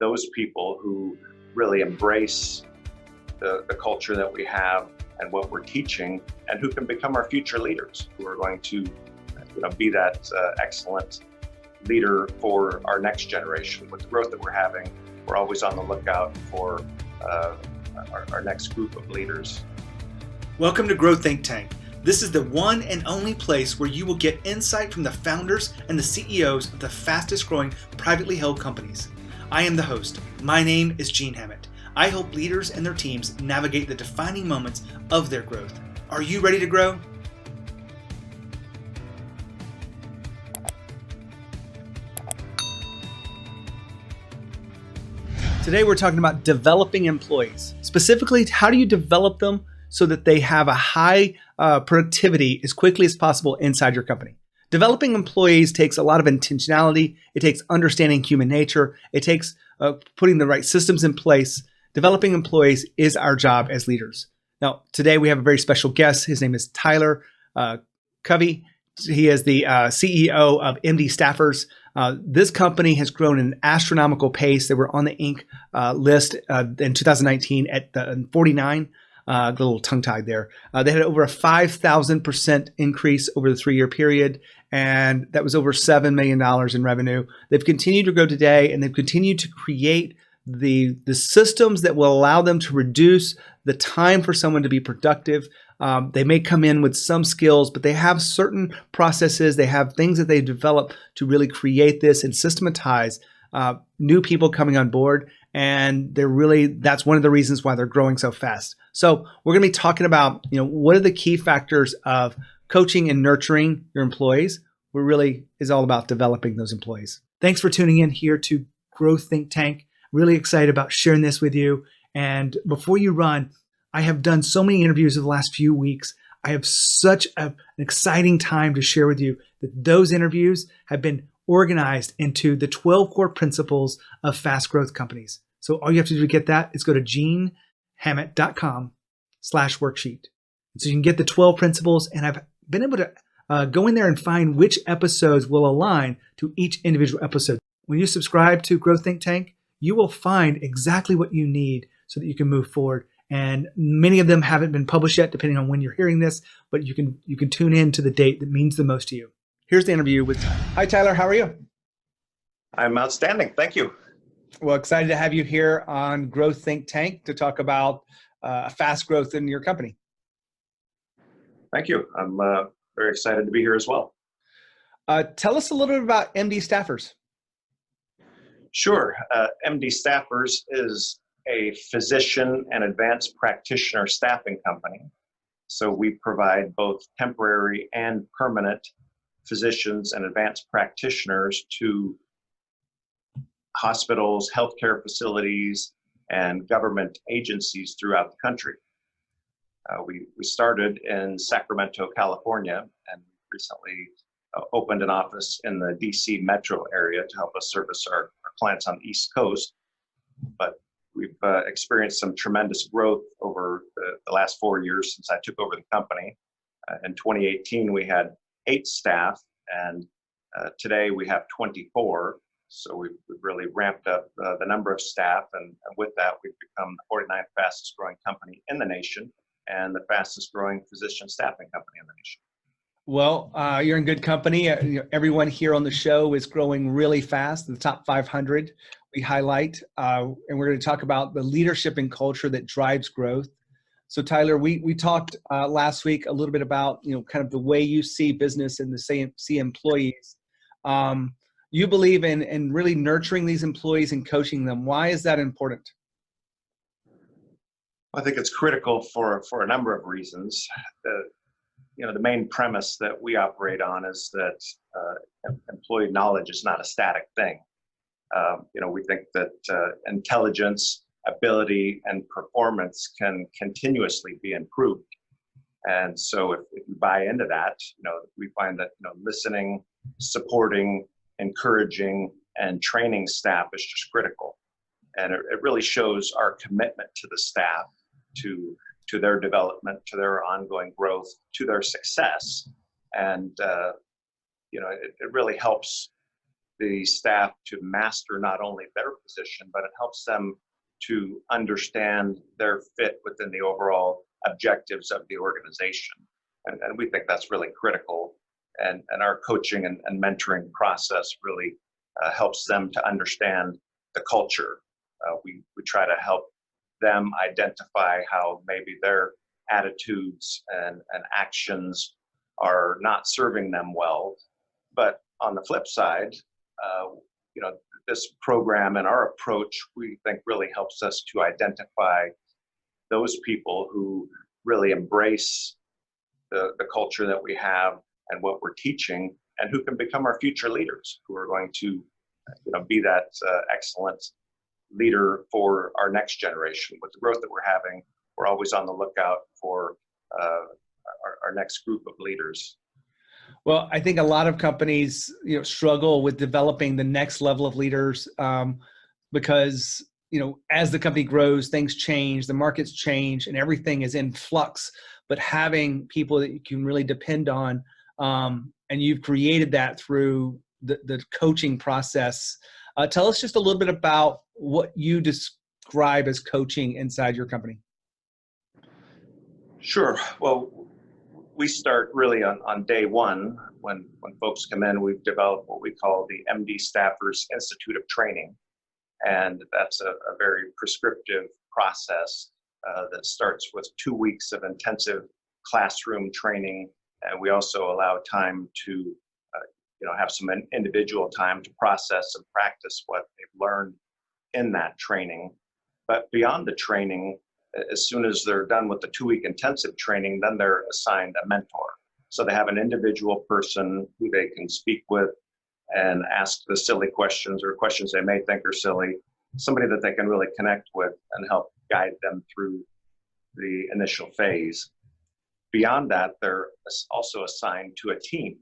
those people who really embrace the culture that we have and what we're teaching, and who can become our future leaders, who are going to be that excellent leader for our next generation. With the growth that we're having, we're always on the lookout for our next group of leaders. Welcome to Grow Think Tank. This is the one and only place where you will get insight from the founders and the CEOs of the fastest growing privately held companies. I am the host. My name is Gene Hammett. I help leaders and their teams navigate the defining moments of their growth. Are you ready to grow? Today we're talking about developing employees. Specifically, how do you develop them so that they have a high productivity as quickly as possible inside your company? Developing employees takes a lot of intentionality. It takes understanding human nature. It takes putting the right systems in place. Developing employees is our job as leaders. Now, today we have a very special guest. His name is Tyler Covey. He is the CEO of MDstaffers. This company has grown at an astronomical pace. They were on the Inc. List in 2019 at the 49. A little tongue-tied there. They had over a 5,000% increase over the 3-year period, and that was over $7 million in revenue. They've continued to grow today, and they've continued to create the systems that will allow them to reduce the time for someone to be productive. They may come in with some skills, but they have certain processes. They have things that they develop to really create this and systematize new people coming on board. And that's one of the reasons why they're growing so fast. So we're going to be talking about, what are the key factors of coaching and nurturing your employees. We're really is all about developing those employees. Thanks for tuning in here to Grow Think Tank. Really excited about sharing this with you. And before you run, I have done so many interviews in the last few weeks. I have such an exciting time to share with you that those interviews have been organized into the 12 core principles of fast growth companies. So all you have to do to get that is go to genehammett.com/worksheet. And so you can get the 12 principles, and I've been able to go in there and find which episodes will align to each individual episode. When you subscribe to Grow Think Tank, you will find exactly what you need so that you can move forward. And many of them haven't been published yet, depending on when you're hearing this, but you can tune in to the date that means the most to you. Here's the interview with Tyler. Hi, Tyler. How are you? I'm outstanding. Thank you. Well, excited to have you here on Grow Think Tank to talk about fast growth in your company. Thank you. I'm very excited to be here as well. Tell us a little bit about MDstaffers. Sure. MDstaffers is a physician and advanced practitioner staffing company. So we provide both temporary and permanent physicians and advanced practitioners to hospitals, healthcare facilities, and government agencies throughout the country. We started in Sacramento, California, and recently opened an office in the DC metro area to help us service our clients on the East Coast. But we've experienced some tremendous growth over the last 4 years since I took over the company. In 2018, we had 8 staff, and today we have 24. So we've really ramped up the number of staff, and with that, we've become the 49th fastest growing company in the nation and the fastest growing physician staffing company in the nation. Well, you're in good company. Everyone here on the show is growing really fast. The top 500 we highlight, and we're going to talk about the leadership and culture that drives growth. So Tyler, we talked last week a little bit about, kind of the way you see business and see employees. You believe in really nurturing these employees and coaching them. Why is that important? I think it's critical for a number of reasons. The main premise that we operate on is that employee knowledge is not a static thing. We think that intelligence, ability, and performance can continuously be improved. And so if you buy into that, we find that, listening, supporting, encouraging, and training staff is just critical. And it really shows our commitment to the staff, to their development, to their ongoing growth, to their success. And, it really helps the staff to master not only their position, but it helps them to understand their fit within the overall objectives of the organization. And we think that's really critical. And our coaching and mentoring process really helps them to understand the culture. We try to help them identify how maybe their attitudes and actions are not serving them well. But on the flip side, this program and our approach, we think really helps us to identify those people who really embrace the culture that we have and what we're teaching, and who can become our future leaders, who are going to be that excellent leader for our next generation. With the growth that we're having, we're always on the lookout for our next group of leaders. Well, I think a lot of companies, struggle with developing the next level of leaders because, as the company grows, things change, the markets change, and everything is in flux. But having people that you can really depend on, and you've created that through the coaching process. Tell us just a little bit about what you describe as coaching inside your company. Sure. Well, we start really on day one. When folks come in, we've developed what we call the MDstaffers Institute of Training. And that's a very prescriptive process that starts with 2 weeks of intensive classroom training. And we also allow time to have some individual time to process and practice what they've learned in that training. But beyond the training, as soon as they're done with the 2-week intensive training, then they're assigned a mentor. So they have an individual person who they can speak with and ask the silly questions, or questions they may think are silly, somebody that they can really connect with and help guide them through the initial phase. Beyond that, they're also assigned to a team.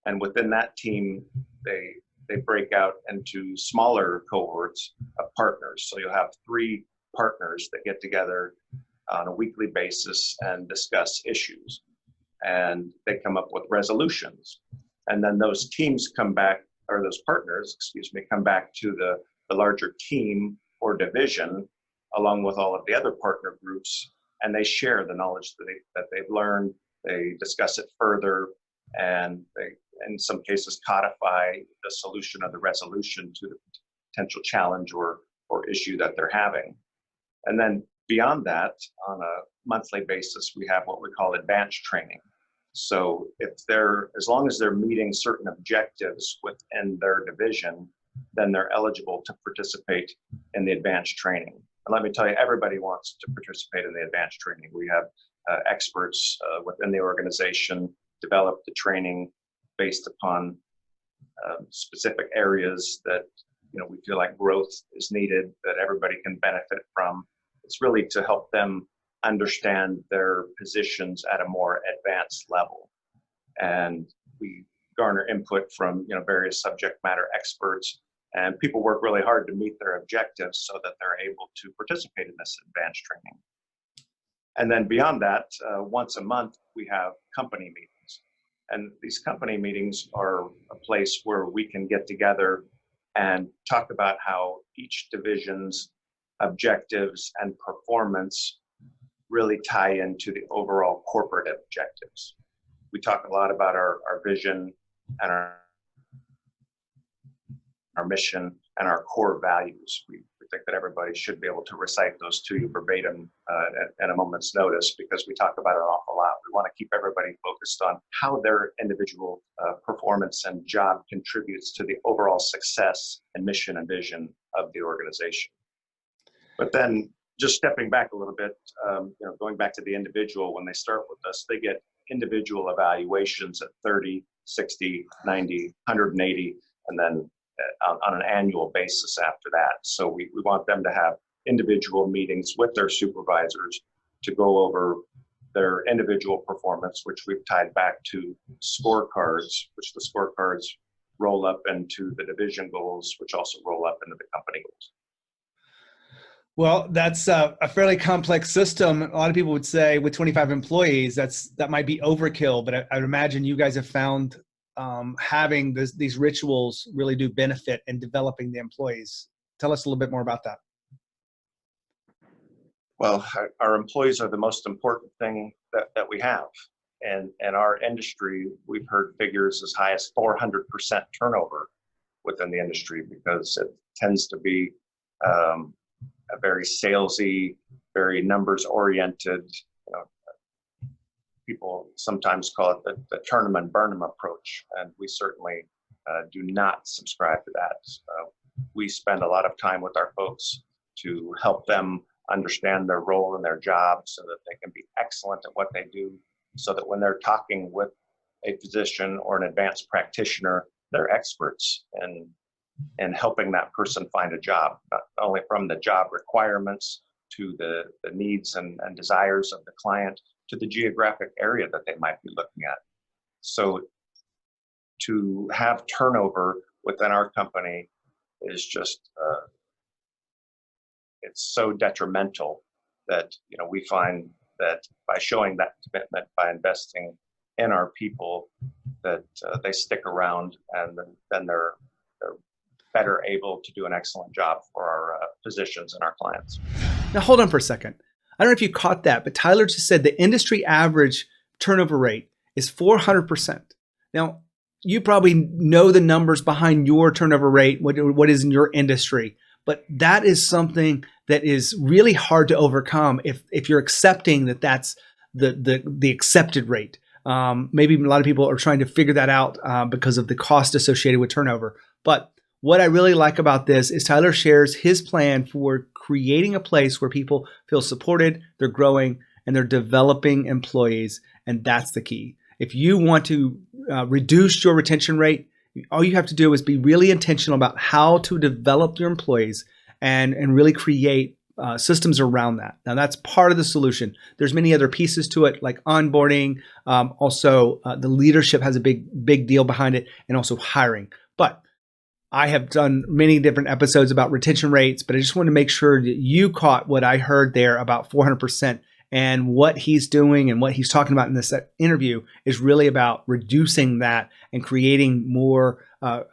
And within that team, they break out into smaller cohorts of partners. So you'll have 3 partners that get together on a weekly basis and discuss issues. And they come up with resolutions. And then those teams come back, or those partners, come back to the larger team or division, along with all of the other partner groups, and they share the knowledge that they've learned. They discuss it further, and they, in some cases, codify the solution or the resolution to the potential challenge or issue that they're having. And then beyond that, on a monthly basis, we have what we call advanced training. So as long as they're meeting certain objectives within their division, then they're eligible to participate in the advanced training. And let me tell you, everybody wants to participate in the advanced training. We have experts within the organization develop the training based upon specific areas that we feel like growth is needed, that everybody can benefit from. It's really to help them understand their positions at a more advanced level. And we garner input from various subject matter experts, and people work really hard to meet their objectives so that they're able to participate in this advanced training. And then beyond that, once a month, we have company meetings. And these company meetings are a place where we can get together and talk about how each division's objectives and performance really tie into the overall corporate objectives. We talk a lot about our vision and our mission and our core values. We think that everybody should be able to recite those to you verbatim at a moment's notice, because we talk about it an awful lot. We want to keep everybody focused on how their individual performance and job contributes to the overall success and mission and vision of the organization. But then just stepping back a little bit, going back to the individual, when they start with us, they get individual evaluations at 30, 60, 90, 180, and then on an annual basis after that. So we want them to have individual meetings with their supervisors to go over their individual performance, which we've tied back to scorecards, which the scorecards roll up into the division goals, which also roll up into the company goals. Well, that's a fairly complex system. A lot of people would say with 25 employees, that might be overkill, but I would imagine you guys have found having these rituals really do benefit in developing the employees. Tell us a little bit more about that. Well, our employees are the most important thing that we have. And in our industry, we've heard figures as high as 400% turnover within the industry, because it tends to be a very salesy, very numbers oriented. People sometimes call it the turn 'em and burn 'em approach, and we certainly do not subscribe to that. We spend a lot of time with our folks to help them understand their role in their job so that they can be excellent at what they do, so that when they're talking with a physician or an advanced practitioner, they're experts in helping that person find a job, not only from the job requirements to the needs and desires of the client, to the geographic area that they might be looking at. So to have turnover within our company is just, it's so detrimental that, we find that by showing that commitment, by investing in our people, that they stick around, and then they're better able to do an excellent job for our physicians and our clients. Now, hold on for a second. I don't know if you caught that, but Tyler just said the industry average turnover rate is 400%. Now, you probably know the numbers behind your turnover rate, what is in your industry, but that is something that is really hard to overcome if you're accepting that that's the accepted rate. Maybe a lot of people are trying to figure that out because of the cost associated with turnover. But what I really like about this is Tyler shares his plan for creating a place where people feel supported, they're growing, and they're developing employees. And that's the key. If you want to reduce your retention rate, all you have to do is be really intentional about how to develop your employees and really create systems around that. Now, that's part of the solution. There's many other pieces to it, like onboarding. Also, the leadership has a big deal behind it, and also hiring. But I have done many different episodes about retention rates, but I just want to make sure that you caught what I heard there about 400%. And what he's doing and what he's talking about in this interview is really about reducing that and creating more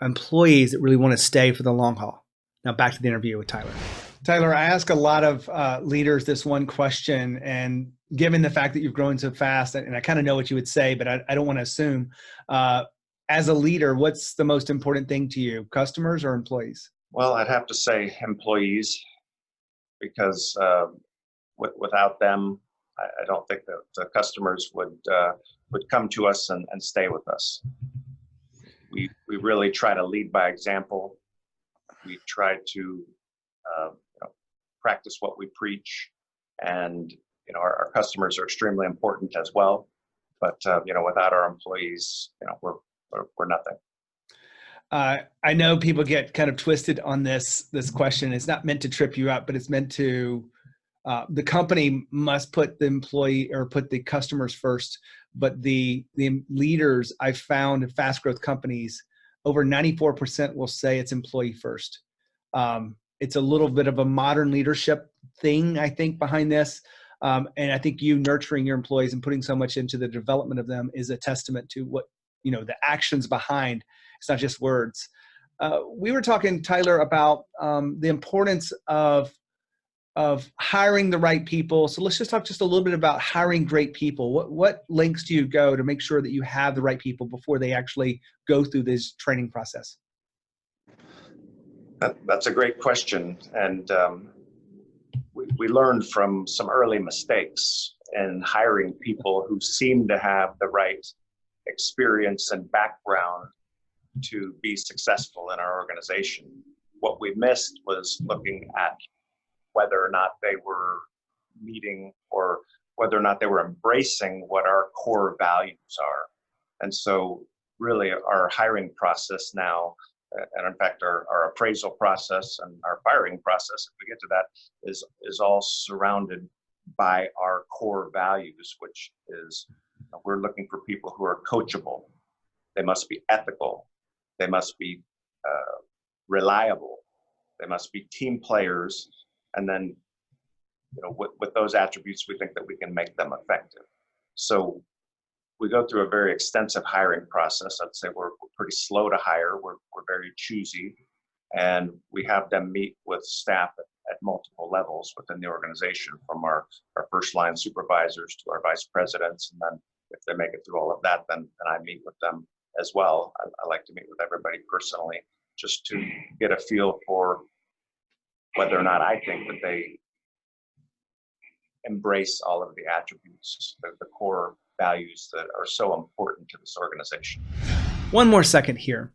employees that really want to stay for the long haul. Now back to the interview with Tyler. Tyler, I ask a lot of leaders this one question, and given the fact that you've grown so fast, and I kind of know what you would say, but I don't want to assume, as a leader, what's the most important thing to you, customers or employees? Well, I'd have to say employees, because without them, I don't think that the customers would come to us and stay with us. We really try to lead by example. We try to practice what we preach, and our customers are extremely important as well. But without our employees, we're nothing. I know people get kind of twisted on this question. It's not meant to trip you up, but it's meant to. The company must put the employee or put the customers first, but the leaders I've found in fast growth companies, over 94% will say it's employee first. It's a little bit of a modern leadership thing, I think, behind this. And I think you nurturing your employees and putting so much into the development of them is a testament to what, the actions behind. It's not just words. We were talking, Tyler, about the importance of hiring the right people. So let's just talk just a little bit about hiring great people. What links do you go to make sure that you have the right people before they actually go through this training process? That's a great question. And we learned from some early mistakes in hiring people who seem to have the right experience and background to be successful in our organization. What we missed was looking at whether or not they were meeting or whether or not they were embracing what our core values are. And so really our hiring process now, and in fact our appraisal process and our firing process, if we get to that, is all surrounded by our core values, which is we're looking for people who are coachable. They must be ethical. They must be reliable. They must be team players. And then, with those attributes, we think that we can make them effective. So we go through a very extensive hiring process. I'd say we're pretty slow to hire. We're very choosy, and we have them meet with staff at multiple levels within the organization, from our first line supervisors to our vice presidents. And then if they make it through all of that, then I meet with them as well. I like to meet with everybody personally, just to get a feel for whether or not I think that they embrace all of the attributes, the core values that are so important to this organization. One more second here.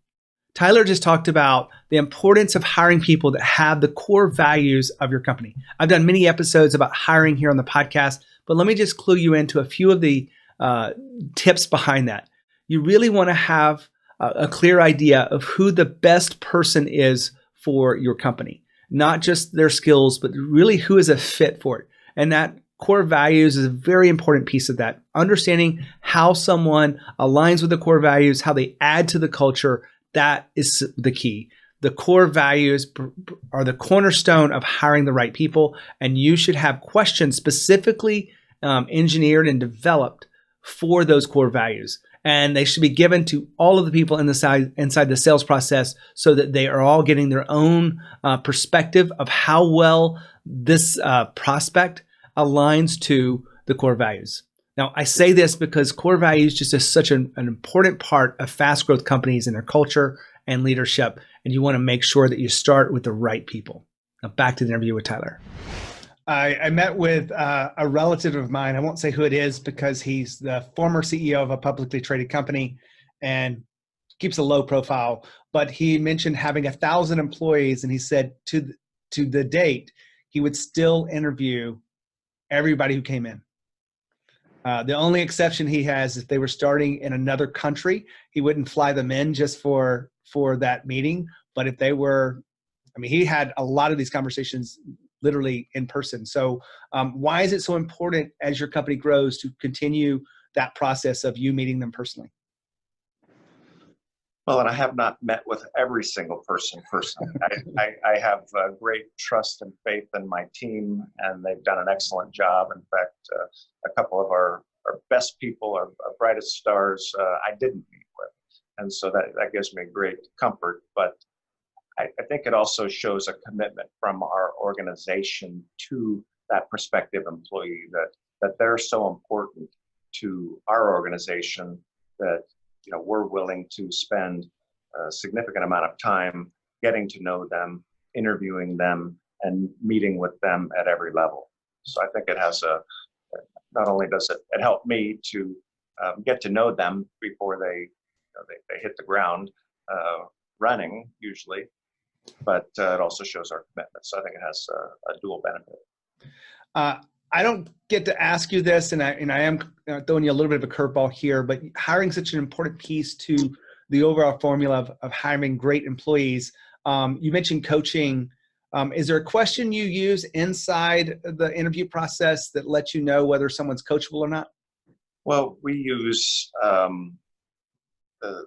Tyler just talked about the importance of hiring people that have the core values of your company. I've done many episodes about hiring here on the podcast, but let me just clue you into a few of the tips behind that. You really want to have a clear idea of who the best person is for your company, not just their skills, but really who is a fit for it. And that core values is a very important piece of that. Understanding how someone aligns with the core values, how they add to the culture, that is the key. The core values are the cornerstone of hiring the right people, and you should have questions specifically engineered and developed for those core values. And they should be given to all of the people inside the sales process, so that they are all getting their own perspective of how well this prospect aligns to the core values. Now, I say this because core values just is such an important part of fast growth companies and their culture and leadership. And you want to make sure that you start with the right people. Now, back to the interview with Tyler. I met with a relative of mine. I won't say who it is because he's the former CEO of a publicly traded company and keeps a low profile. But he mentioned having 1,000 employees, and he said to the date, he would still interview everybody who came in. The only exception he has is if they were starting in another country, he wouldn't fly them in just for that meeting. But if they were, he had a lot of these conversations literally in person. So why is it so important as your company grows to continue that process of you meeting them personally? Well, and I have not met with every single person personally. I have great trust and faith in my team, and they've done an excellent job. In fact, a couple of our best people, our brightest stars, I didn't meet with. And so that gives me great comfort. But I think it also shows a commitment from our organization to that prospective employee, that they're so important to our organization that we're willing to spend a significant amount of time getting to know them, interviewing them, and meeting with them at every level. So I think it has not only does it help me to get to know them before they hit the ground running usually, but it also shows our commitment. So I think it has a dual benefit. I don't get to ask you this, and I am throwing you a little bit of a curveball here, but hiring is such an important piece to the overall formula of hiring great employees. You mentioned coaching. Is there a question you use inside the interview process that lets you know whether someone's coachable or not? Well, we use the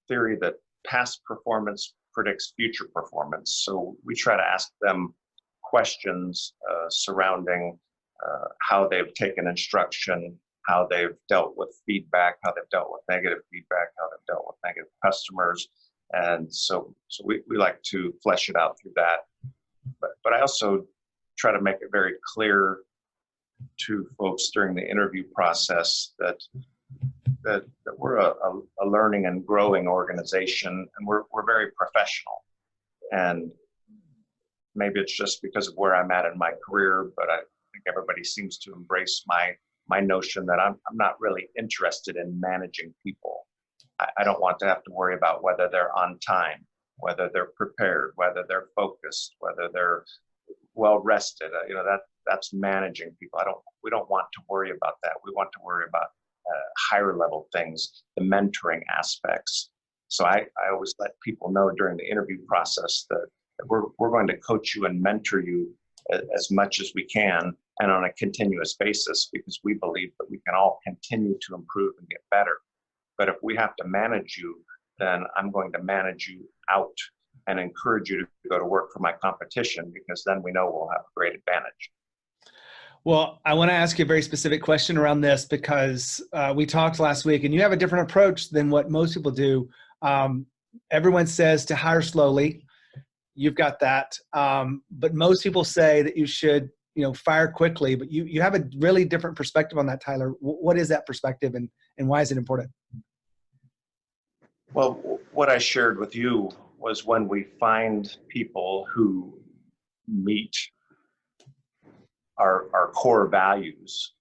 theory that past performance predicts future performance. So we try to ask them questions surrounding how they've taken instruction, how they've dealt with feedback, how they've dealt with negative feedback, how they've dealt with negative customers. And so we like to flesh it out through that. But I also try to make it very clear to folks during the interview process that we're a learning and growing organization, and we're very professional. And maybe it's just because of where I'm at in my career, but I think everybody seems to embrace my notion that I'm not really interested in managing people. I don't want to have to worry about whether they're on time, whether they're prepared, whether they're focused, whether they're well rested. That's managing people. We don't want to worry about that. We want to worry about higher level things, the mentoring aspects. So I always let people know during the interview process that we're going to coach you and mentor you as much as we can, and on a continuous basis, because we believe that we can all continue to improve and get better. But if we have to manage you, then I'm going to manage you out and encourage you to go to work for my competition, because then we know we'll have a great advantage. Well, I want to ask you a very specific question around this because we talked last week and you have a different approach than what most people do. Um, Everyone says to hire slowly. You've got that. But most people say that you should, fire quickly, but you have a really different perspective on that, Tyler. What is that perspective and why is it important? Well, what I shared with you was when we find people who meet our core values,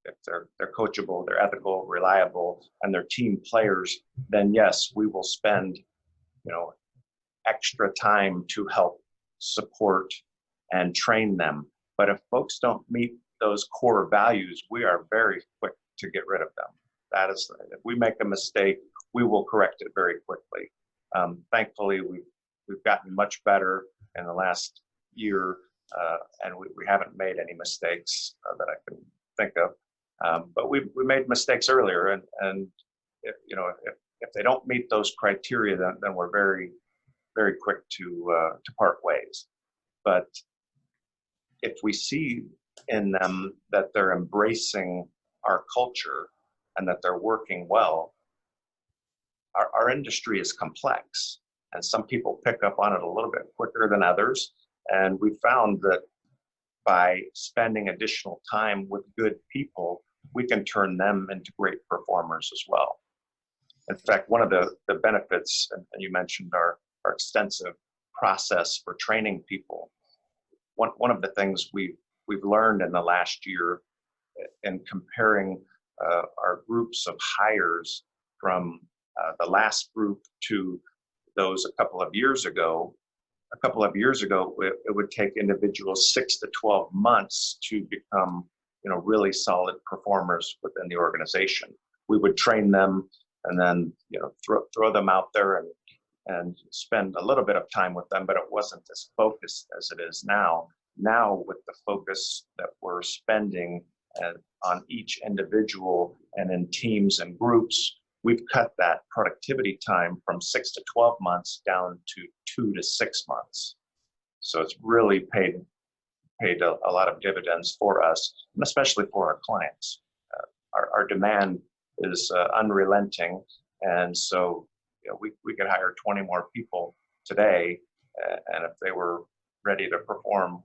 if they're coachable, they're ethical, reliable, and they're team players, then yes, we will spend, extra time to help support and train them. But if folks don't meet those core values, we are very quick to get rid of them. That is, if we make a mistake, we will correct it very quickly. Thankfully, we've gotten much better in the last year, and we haven't made any mistakes that I can think of. But we made mistakes earlier, and if they don't meet those criteria, then we're very, very quick to part ways. But if we see in them that they're embracing our culture and that they're working well, our industry is complex, and some people pick up on it a little bit quicker than others. And we found that by spending additional time with good people, we can turn them into great performers as well. In fact, one of the benefits, and you mentioned our extensive process for training people. One of the things we've learned in the last year in comparing our groups of hires from the last group to those a couple of years ago, it would take individuals 6 to 12 months to become, really solid performers within the organization. We would train them and then, throw them out there and spend a little bit of time with them, but it wasn't as focused as it is now. Now, with the focus that we're spending on each individual and in teams and groups, we've cut that productivity time from 6 to 12 months down to 2 to 6 months. So it's really paid a lot of dividends for us, and especially for our clients. Our demand is unrelenting, and so we could hire 20 more people today, and if they were ready to perform,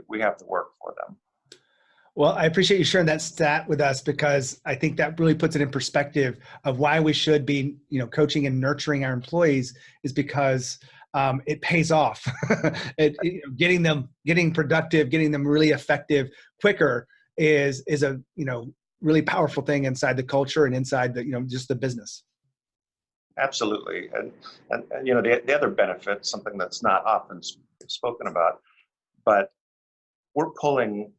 we have the work for them. Well, I appreciate you sharing that stat with us because I think that really puts it in perspective of why we should be, coaching and nurturing our employees is because it pays off. Getting productive, getting them really effective quicker is a really powerful thing inside the culture and inside the just the business. Absolutely, and the other benefit, something that's not often spoken about, but we're pulling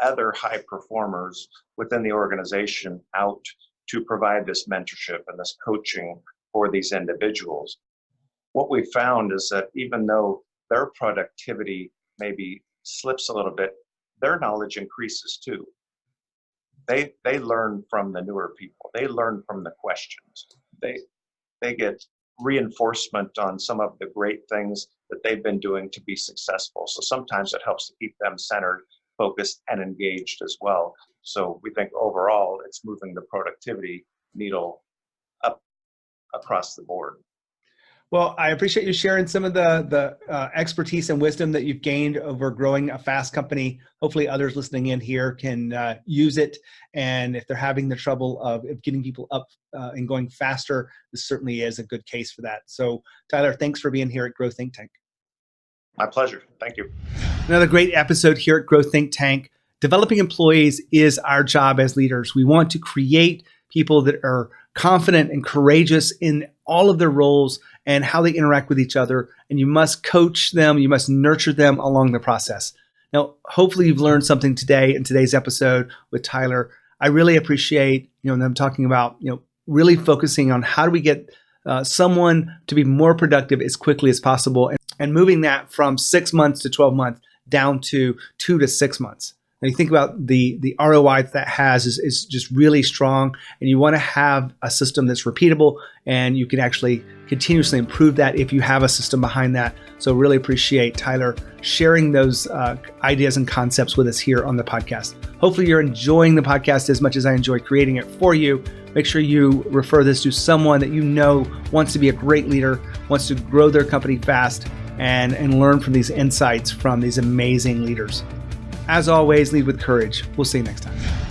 other high performers within the organization out to provide this mentorship and this coaching for these individuals. What we found is that even though their productivity maybe slips a little bit, their knowledge increases too. They learn from the newer people. They learn from the questions. They get reinforcement on some of the great things that they've been doing to be successful. So sometimes it helps to keep them centered, focused, and engaged as well. So we think overall it's moving the productivity needle up across the board. Well, I appreciate you sharing some of the expertise and wisdom that you've gained over growing a fast company. Hopefully others listening in here can use it. And if they're having the trouble of getting people up and going faster, this certainly is a good case for that. So Tyler, thanks for being here at Grow Think Tank. My pleasure. Thank you. Another great episode here at Grow Think Tank. Developing employees is our job as leaders. We want to create people that are confident and courageous in all of their roles and how they interact with each other. And you must coach them. You must nurture them along the process. Now, hopefully you've learned something today in today's episode with Tyler. I really appreciate, them talking about, really focusing on how do we get someone to be more productive as quickly as possible and moving that from 6 months to 12 months down to 2 to 6 months. And you think about the ROI that has is just really strong, and you want to have a system that's repeatable, and you can actually continuously improve that if you have a system behind that. So really appreciate Tyler sharing those ideas and concepts with us here on the podcast. Hopefully you're enjoying the podcast as much as I enjoy creating it for you. Make sure you refer this to someone that you know wants to be a great leader, wants to grow their company fast, and learn from these insights from these amazing leaders. As always, lead with courage. We'll see you next time.